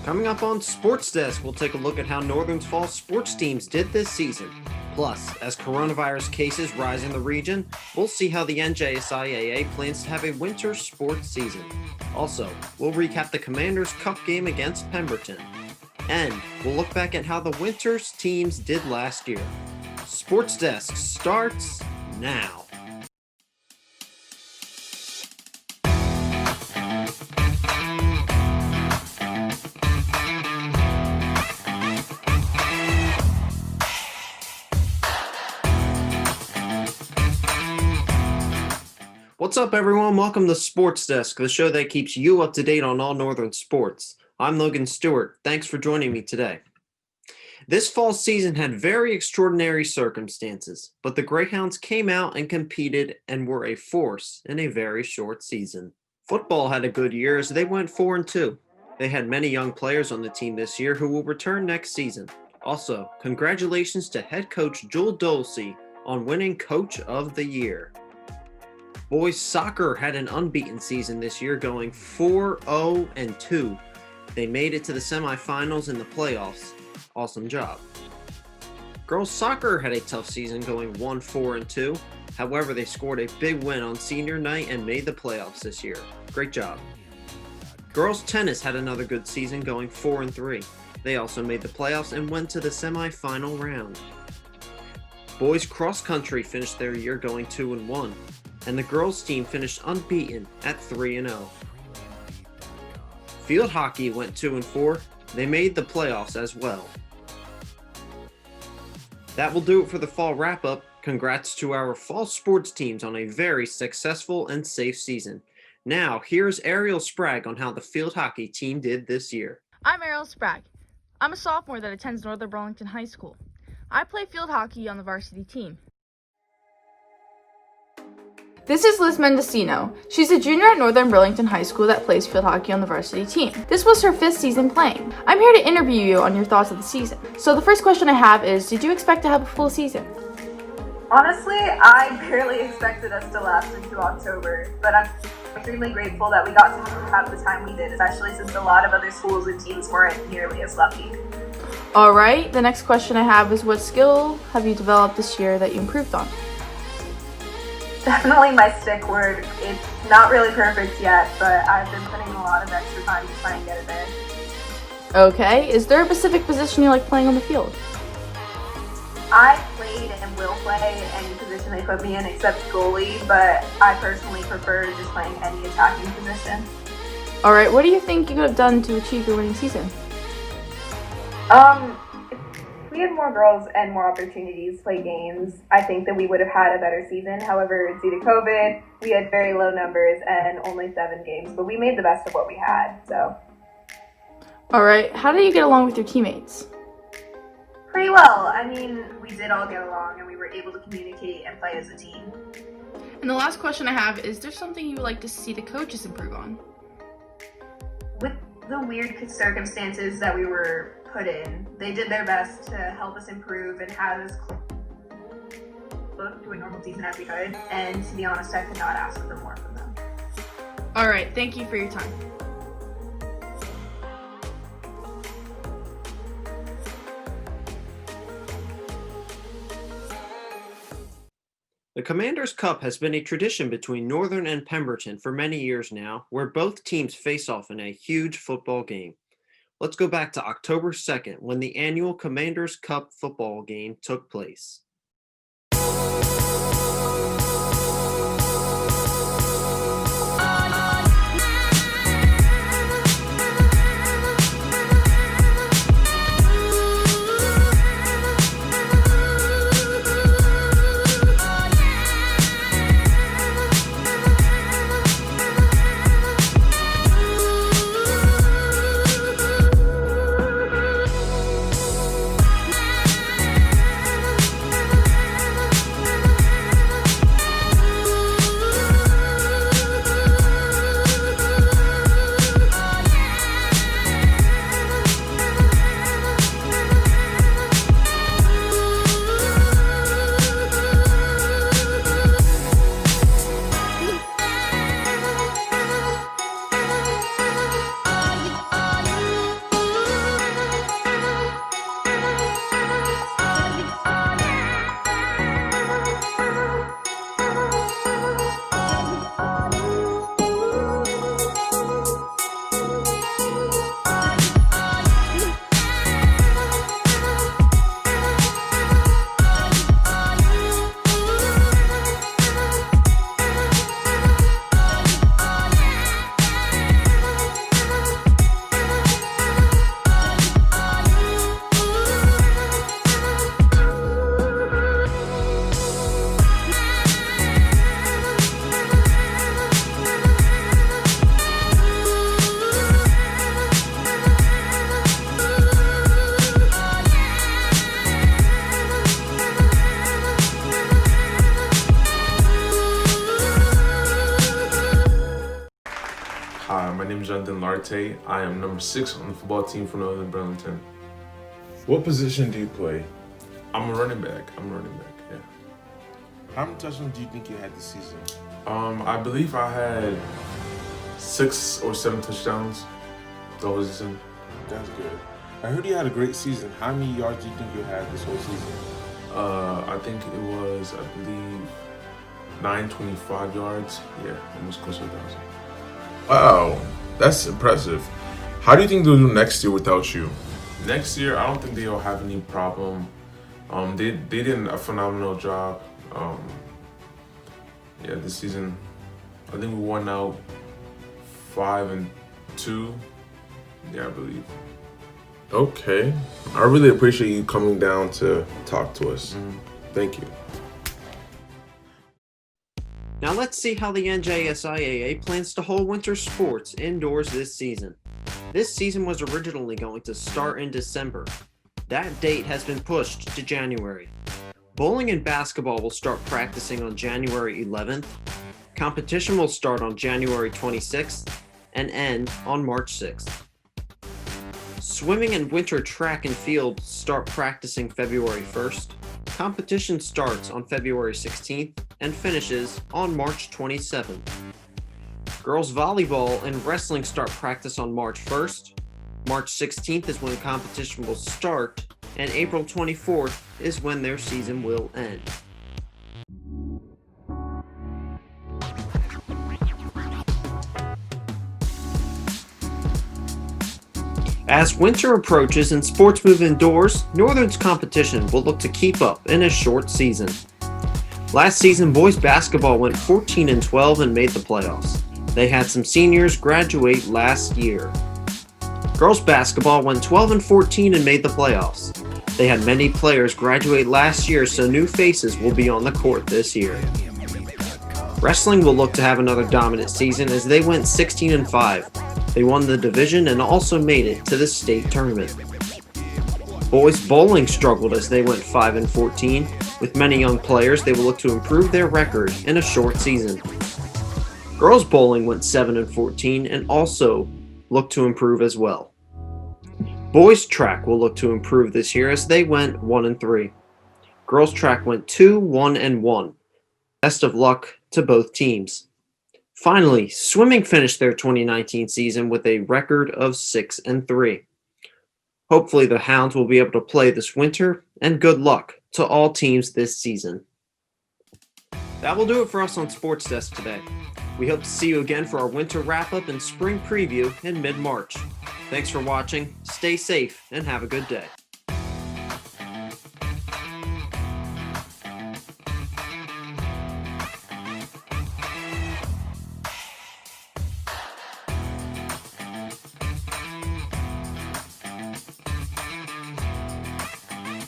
Coming up on Sports Desk, we'll take a look at how Northern's fall sports teams did this season. Plus, as coronavirus cases rise in the region, we'll see how the NJSIAA plans to have a winter sports season. Also, we'll recap the Commanders' Cup game against Pemberton. And we'll look back at how the winter's teams did last year. Sports Desk starts now. What's up, everyone? Welcome to Sports Desk, the show that keeps you up to date on all Northern sports. I'm Logan Stewart. Thanks for joining me today. This fall season had very extraordinary circumstances, but the Greyhounds came out and competed and were a force in a very short season. Football had a good year as they went 4-2. They had many young players on the team this year who will return next season. Also, congratulations to head coach Joel Dolce on winning Coach of the Year. Boys soccer had an unbeaten season this year, going 4-0-2. They made it to the semifinals and the playoffs. Awesome job. Girls soccer had a tough season, going 1-4-2. However, they scored a big win on senior night and made the playoffs this year. Great job. Girls tennis had another good season, going 4-3. They also made the playoffs and went to the semifinal round. Boys cross country finished their year going 2-1. And the girls' team finished unbeaten at 3-0. Field hockey went 2-4. They made the playoffs as well. That will do it for the fall wrap-up. Congrats to our fall sports teams on a very successful and safe season. Now, here's Ariel Sprague on how the field hockey team did this year. I'm Ariel Sprague. I'm a sophomore that attends Northern Burlington High School. I play field hockey on the varsity team. This is Liz Mendocino. She's a junior at Northern Burlington High School that plays field hockey on the varsity team. This was her 5th season playing. I'm here to interview you on your thoughts of the season. So the first question I have is, did you expect to have a full season? Honestly, I barely expected us to last into October, but I'm extremely grateful that we got to have the time we did, especially since a lot of other schools and teams weren't nearly as lucky. Alright, the next question I have is, what skill have you developed this year that you improved on? Definitely my stick work. It's not really perfect yet, but I've been putting a lot of extra time to try and get it there. Okay, is there a specific position you like playing on the field? I played and will play any position they put me in except goalie, but I personally prefer just playing any attacking position. Alright, what do you think you could have done to achieve your winning season? If we had more girls and more opportunities to play games, I think that we would have had a better season. However, due to COVID, we had very low numbers and only 7 games, but we made the best of what we had, so. Alright, how did you get along with your teammates? Pretty well. I mean, we did all get along and we were able to communicate and play as a team. And the last question I have is there something you would like to see the coaches improve on? With the weird circumstances that we were put in, they did their best to help us improve and have us close to a normal season as we could. And to be honest, I could not ask for more from them. Alright, thank you for your time. The Commanders' Cup has been a tradition between Northern and Pemberton for many years now, where both teams face off in a huge football game. Let's go back to October 2nd, when the annual Commanders' Cup football game took place. Jonathan Larte. I am number 6 on the football team for Northern Burlington. What position do you play? I'm a running back. Yeah. How many touchdowns do you think you had this season? I believe I had 6 or 7 touchdowns the whole season. That's good. I heard you had a great season. How many yards do you think you had this whole season? I think it was, I believe, 925 yards. Yeah, almost close to 1,000. Wow, that's impressive. How do you think they'll do next year without you? Next year, I don't think they'll have any problem. They did a phenomenal job. Yeah, this season, I think we won out 5-2. Yeah, I believe. Okay. I really appreciate you coming down to talk to us. Thank you. Now let's see how the NJSIAA plans to hold winter sports indoors this season. This season was originally going to start in December. That date has been pushed to January. Bowling and basketball will start practicing on January 11th. Competition will start on January 26th and end on March 6th. Swimming and winter track and field start practicing February 1st. Competition starts on February 16th and finishes on March 27th. Girls volleyball and wrestling start practice on March 1st. March 16th is when competition will start, and April 24th is when their season will end. As winter approaches and sports move indoors, Northern's competition will look to keep up in a short season. Last season, boys basketball went 14-12 and made the playoffs. They had some seniors graduate last year. Girls basketball went 12-14 and made the playoffs. They had many players graduate last year, so new faces will be on the court this year. Wrestling will look to have another dominant season as they went 16-5. They won the division and also made it to the state tournament. Boys bowling struggled as they went 5-14. With many young players, they will look to improve their record in a short season. Girls bowling went 7-14 and also look to improve as well. Boys track will look to improve this year as they went 1-3. Girls track went 2-1-1. Best of luck to both teams. Finally, swimming finished their 2019 season with a record of 6-3. Hopefully the Hounds will be able to play this winter, and good luck to all teams this season. That will do it for us on Sports Desk today. We hope to see you again for our winter wrap-up and spring preview in mid-March. Thanks for watching, stay safe, and have a good day.